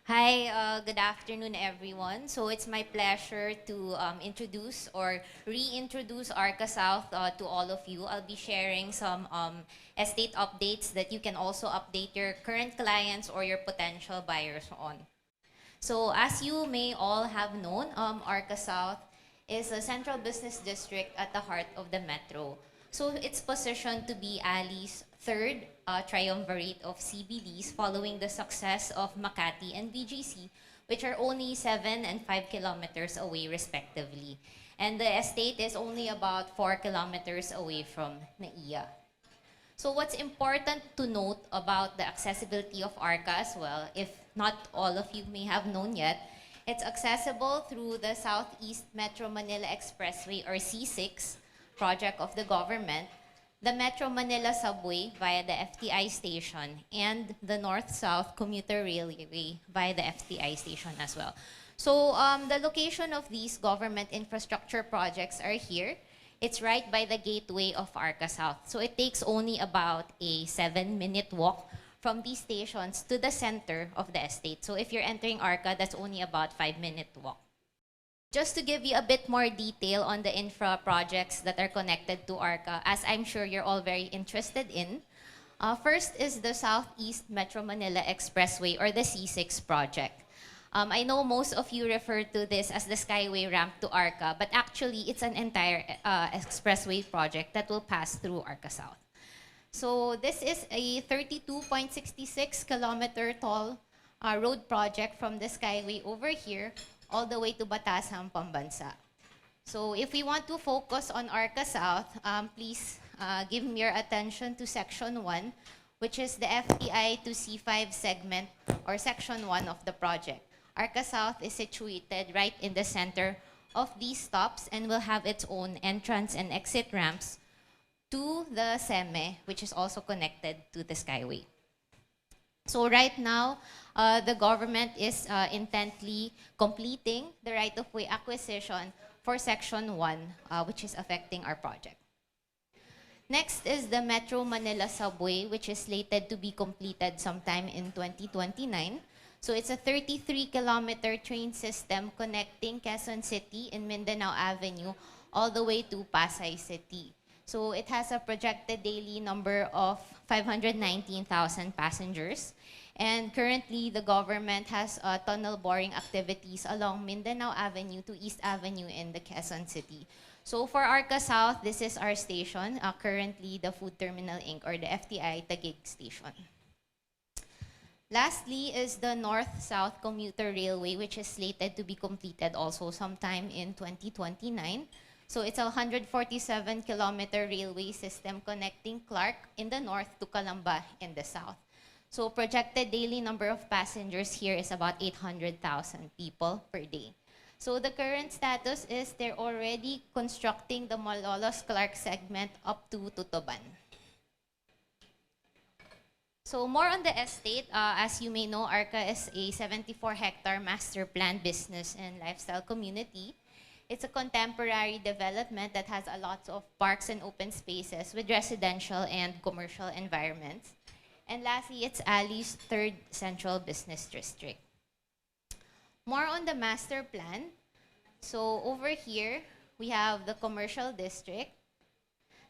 Hi, good afternoon, everyone. So it's my pleasure to introduce or reintroduce Arca South to all of you. I'll be sharing some estate updates that you can also update your current clients or your potential buyers on. So as you may all have known, Arca South is a central business district at the heart of the metro. So it's positioned to be ALI's third triumvirate of CBDs following the success of Makati and BGC, which are only 7 and 5 kilometers away respectively. And the estate is only about 4 kilometers away from NAIA. So what's important to note about the accessibility of Arca as well, if not all of you may have known yet, it's accessible through the Southeast Metro Manila Expressway or C6 project of the government, the Metro Manila Subway via the FTI station, and the North-South Commuter Railway via the FTI station as well. So the location of these government infrastructure projects are here. It's right by the gateway of Arca South. So it takes only about a 7-minute walk from these stations to the center of the estate. So if you're entering Arca, that's only about 5-minute walk. Just to give you a bit more detail on the infra projects that are connected to Arca, as I'm sure you're all very interested in. First is the Southeast Metro Manila Expressway or the C6 project. I know most of you refer to this as the Skyway ramp to Arca, but actually it's an entire expressway project that will pass through Arca South. So this is a 32.66 kilometer tall road project from the Skyway over here all the way to Batasan, Pambansa. So if we want to focus on Arca South, please give me your attention to Section 1, which is the FTI to C5 segment or Section 1 of the project. Arca South is situated right in the center of these stops and will have its own entrance and exit ramps to the SEME, which is also connected to the Skyway. So right now, the government is intently completing the right-of-way acquisition for Section 1, which is affecting our project. Next is the Metro Manila Subway, which is slated to be completed sometime in 2029. So it's a 33-kilometer train system connecting Quezon City and Mindanao Avenue all the way to Pasay City. So it has a projected daily number of 519,000 passengers. And currently, the government has tunnel boring activities along Mindanao Avenue to East Avenue in the Quezon City. So for Arca South, this is our station, currently the Food Terminal Inc. or the FTI Taguig station. Lastly is the North-South Commuter Railway, which is slated to be completed also sometime in 2029. So it's a 147-kilometer railway system connecting Clark in the north to Calamba in the south. So projected daily number of passengers here is about 800,000 people per day. So the current status is they're already constructing the Malolos-Clark segment up to Tutuban. So more on the estate, as you may know, Arca is a 74-hectare master plan business and lifestyle community. It's a contemporary development that has a lot of parks and open spaces with residential and commercial environments. And lastly, it's ALI's third central business district. More on the master plan. So over here, we have the commercial district,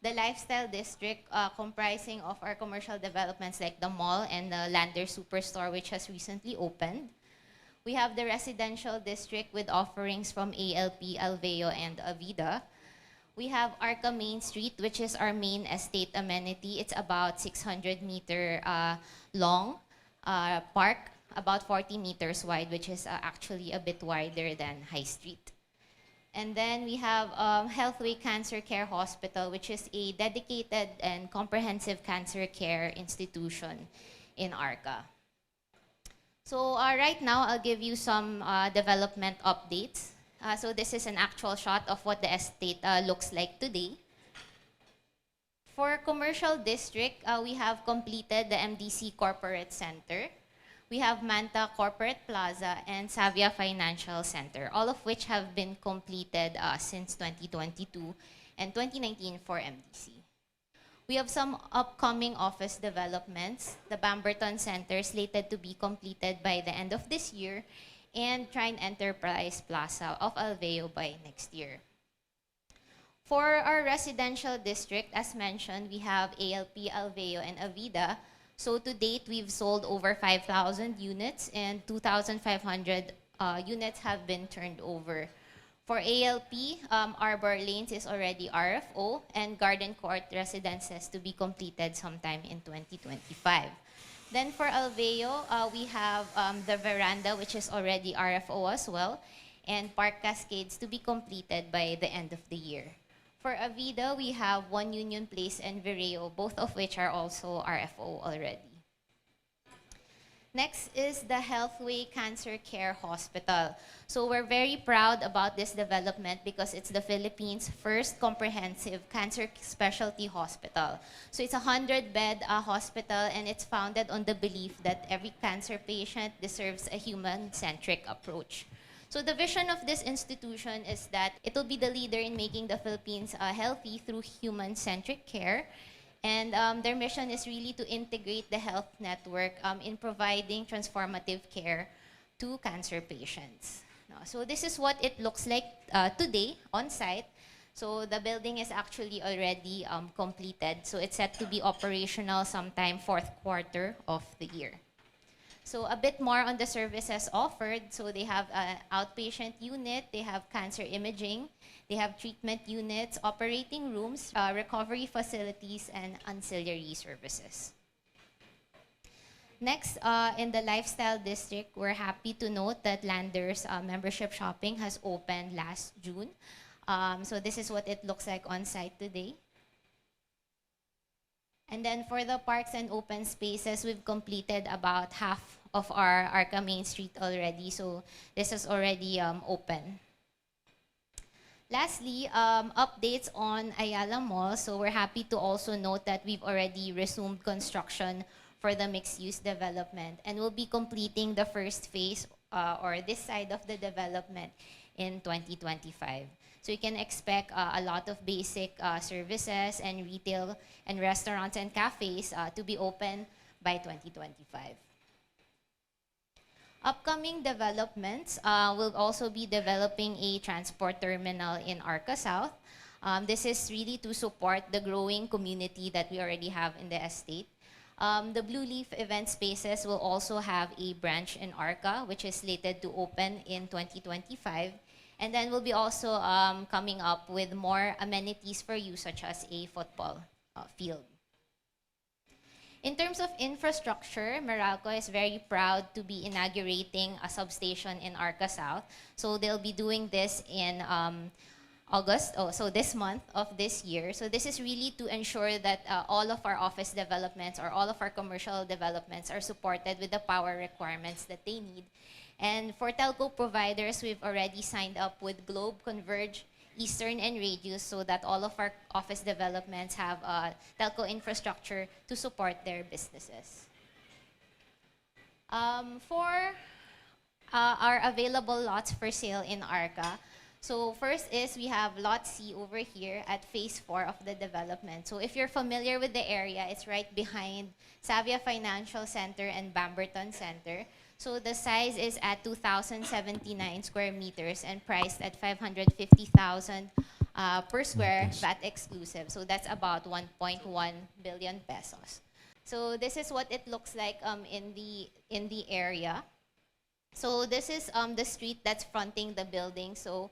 the lifestyle district comprising of our commercial developments like the mall and the Lander Superstore, which has recently opened. We have the residential district with offerings from ALP, Alveo, and Avida. We have Arca Main Street, which is our main estate amenity. It's about 600-meter long park, about 40 meters wide, which is actually a bit wider than High Street. And then we have HealthWay Cancer Care Hospital, which is a dedicated and comprehensive cancer care institution in Arca. So right now, I'll give you some development updates. So this is an actual shot of what the estate looks like today. For commercial district, we have completed the MDC Corporate Center. We have Manta Corporate Plaza and Savia Financial Center, all of which have been completed since 2022 and 2019 for MDC. We have some upcoming office developments. The Bamberton Center slated to be completed by the end of this year, and Trine Enterprise Plaza of Alveo by next year. For our residential district, as mentioned, we have ALP, Alveo, and Avida. So to date, we've sold over 5,000 units and 2,500 units have been turned over. For ALP, Arbor Lanes is already RFO, and Garden Court residences to be completed sometime in 2025. Then for Alveo, we have the Veranda, which is already RFO as well, and Park Cascades to be completed by the end of the year. For Avida, we have One Union Place and Vireo, both of which are also RFO already. Next is the HealthWay Cancer Care Hospital. So we're very proud about this development because it's the Philippines' first comprehensive cancer specialty hospital. So it's a 100-bed hospital, and it's founded on the belief that every cancer patient deserves a human-centric approach. So the vision of this institution is that it will be the leader in making the Philippines healthy through human-centric care. And their mission is really to integrate the health network in providing transformative care to cancer patients. So this is what it looks like today on site. So the building is actually already completed. So it's set to be operational sometime fourth quarter of the year. So a bit more on the services offered. So they have an outpatient unit, they have cancer imaging, they have treatment units, operating rooms, recovery facilities, and ancillary services. Next, in the lifestyle district, we're happy to note that Landers membership shopping has opened last June. So this is what it looks like on site today. And then for the parks and open spaces, we've completed about half of our Arca Main Street already. So this is already open. Lastly, updates on Ayala Mall. So we're happy to also note that we've already resumed construction for the mixed-use development, and we'll be completing the first phase or this side of the development in 2025. So you can expect a lot of basic services and retail and restaurants and cafes to be open by 2025. Upcoming developments, we'll also be developing a transport terminal in Arca South. This is really to support the growing community that we already have in the estate. The Blue Leaf event spaces will also have a branch in Arca, which is slated to open in 2025. And then we'll be also coming up with more amenities for you, such as a football field. In terms of infrastructure, Meralco is very proud to be inaugurating a substation in Arca South. So they'll be doing this in August, so this month of this year. So this is really to ensure that all of our office developments or all of our commercial developments are supported with the power requirements that they need. And for telco providers, we've already signed up with Globe, Converge, Eastern, and Radius so that all of our office developments have telco infrastructure to support their businesses. For our available lots for sale in Arca, so first is we have Lot C over here at Phase 4 of the development. So if you're familiar with the area, it's right behind Savia Financial Center and Bamberton Center. So the size is at 2,079 square meters and priced at 550,000 per square, VAT exclusive. So that's about 1.1 billion pesos. So this is what it looks like in the area. So this is the street that's fronting the building. So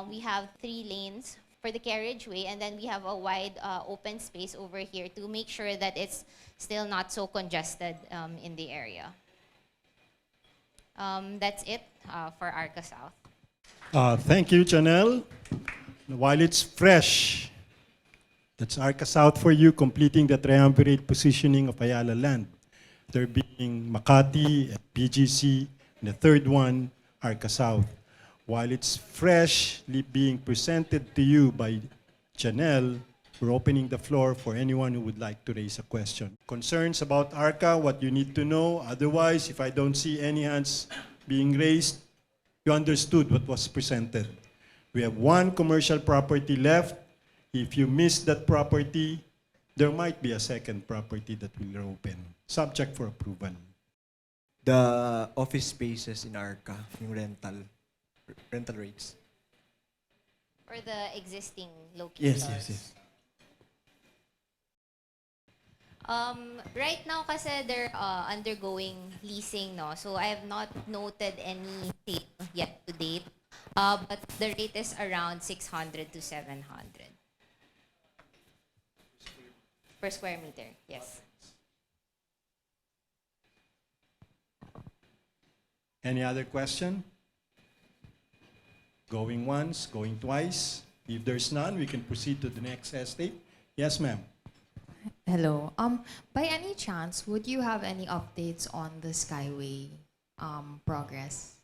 we have 3 lanes for the carriageway, and then we have a wide open space over here to make sure that it's still not so congested in the area. That's it for Arca South. Thank you, Janelle. While it's fresh, that's Arca South for you, completing the triumvirate positioning of Ayala land. There being Makati, and BGC, and the third one, Arca South. While it's freshly being presented to you by Janelle, we're opening the floor for anyone who would like to raise a question. Concerns about Arca, what you need to know. Otherwise, if I don't see any hands being raised, you understood what was presented. We have 1 commercial property left. If you missed that property, there might be a second property that will open, subject for approval. The office spaces in Arca, yung rental rates. For the existing locations. Yes. Right now kasi they're undergoing leasing, no? So I have not noted any sale yet to date. But the rate is around 600 to 700 per square meter. Yes. Any other question? Going once, going twice. If there's none, we can proceed to the next estate. Yes, ma'am. Hello. By any chance, would you have any updates on the Skyway progress?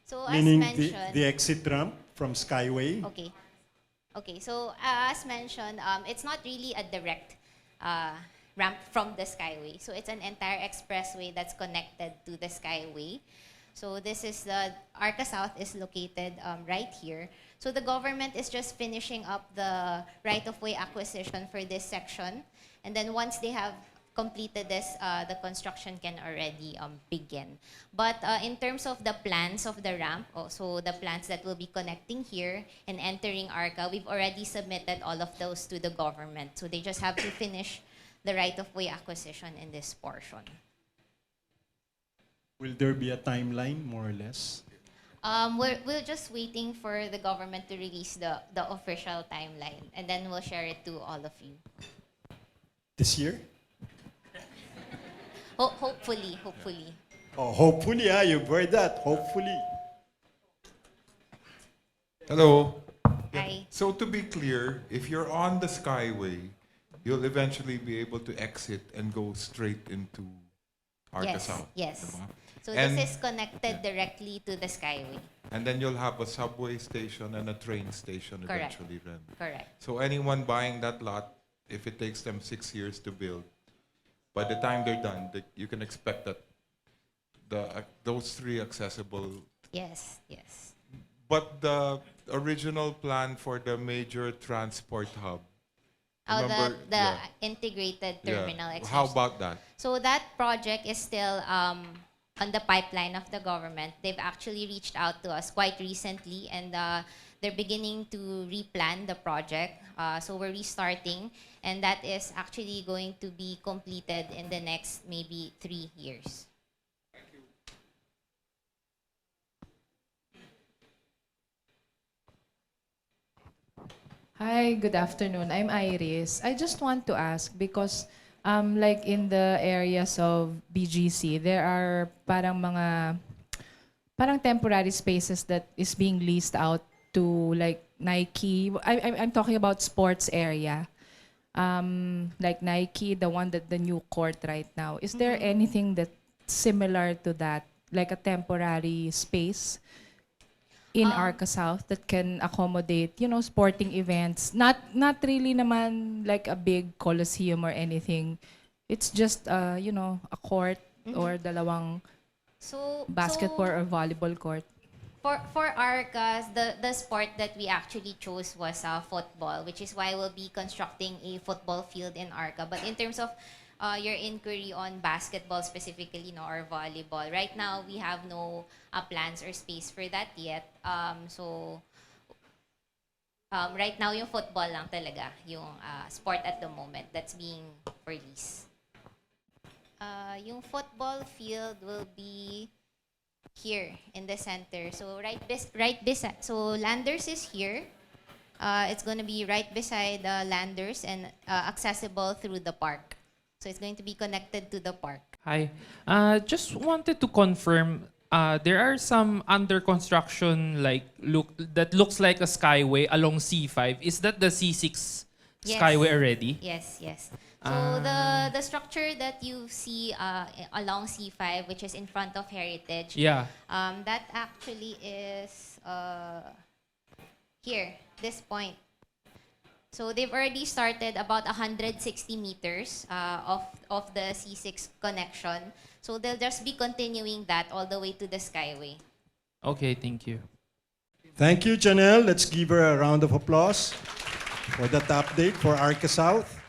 So as Meaning mentioned, the exit ramp from Skyway. okay. Okay, so as mentioned, it's not really a direct ramp from the Skyway. So it's an entire expressway that's connected to the Skyway. So this is the Arca South is located right here. So the government is just finishing up the right-of-way acquisition for this section. And then once they have completed this, the construction can already begin. But in terms of the plans of the ramp, also the plans that will be connecting here and entering Arca, we've already submitted all of those to the government. So they just have to finish the right-of-way acquisition in this portion. Will there be a timeline, more or less? We're just waiting for the government to release the official timeline, and then we'll share it to all of you. This year? Hopefully. Oh, hopefully, you've heard that. Hopefully. Hello. Hi. So to be clear, if you're on the Skyway, you'll eventually be able to exit and go straight into Arca Yes, South. yes. diba? So And- this is connected directly to the Skyway. And then you'll have a subway station and a train station Correct. eventually then. Correct. So anyone buying that lot, if it takes them 6 years to build, by the time they're done, you can expect that those three accessible. Yes. But the original plan for the major transport hub, Oh, remember? the integrated terminal How extension. about that? So that project is still on the pipeline of the government. They've actually reached out to us quite recently, and they're beginning to replan the project. So we're restarting, and that is actually going to be completed in the next maybe 3 years. Hi, good afternoon. I'm Iris. I just want to ask because like in the areas of BGC, there are parang temporary spaces that is being leased out to like Nike. I'm talking about sports area. Like Nike, the new court right now. Is there anything that's similar to that, like a temporary space in Arca South that can accommodate, sporting events? Not really naman like a big coliseum or anything. It's just, a court or dalawang So basketball or volleyball court. For Arcas, the sport that we actually chose was football, which is why we'll be constructing a football field in Arca. But in terms of your inquiry on basketball specifically, or volleyball, right now we have no plans or space for that yet. Right now yung football lang talaga yung sport at the moment that's being for lease. Yung football field will be here in the center. So right beside. So Landers is here. It's going to be right beside Landers and accessible through the park. So it's going to be connected to the park. Hi. Just wanted to confirm, there are some under construction that looks like a skyway along C5. Is that the C6 Yes. skyway already? Yes. So the structure that you see along C5, which is in front of Heritage, Yeah. that actually is here, this point. So they've already started about 160 meters of the C6 connection. So they'll just be continuing that all the way to the Skyway. Okay, thank you. Thank you, Janelle. Let's give her a round of applause for that update for Arca South.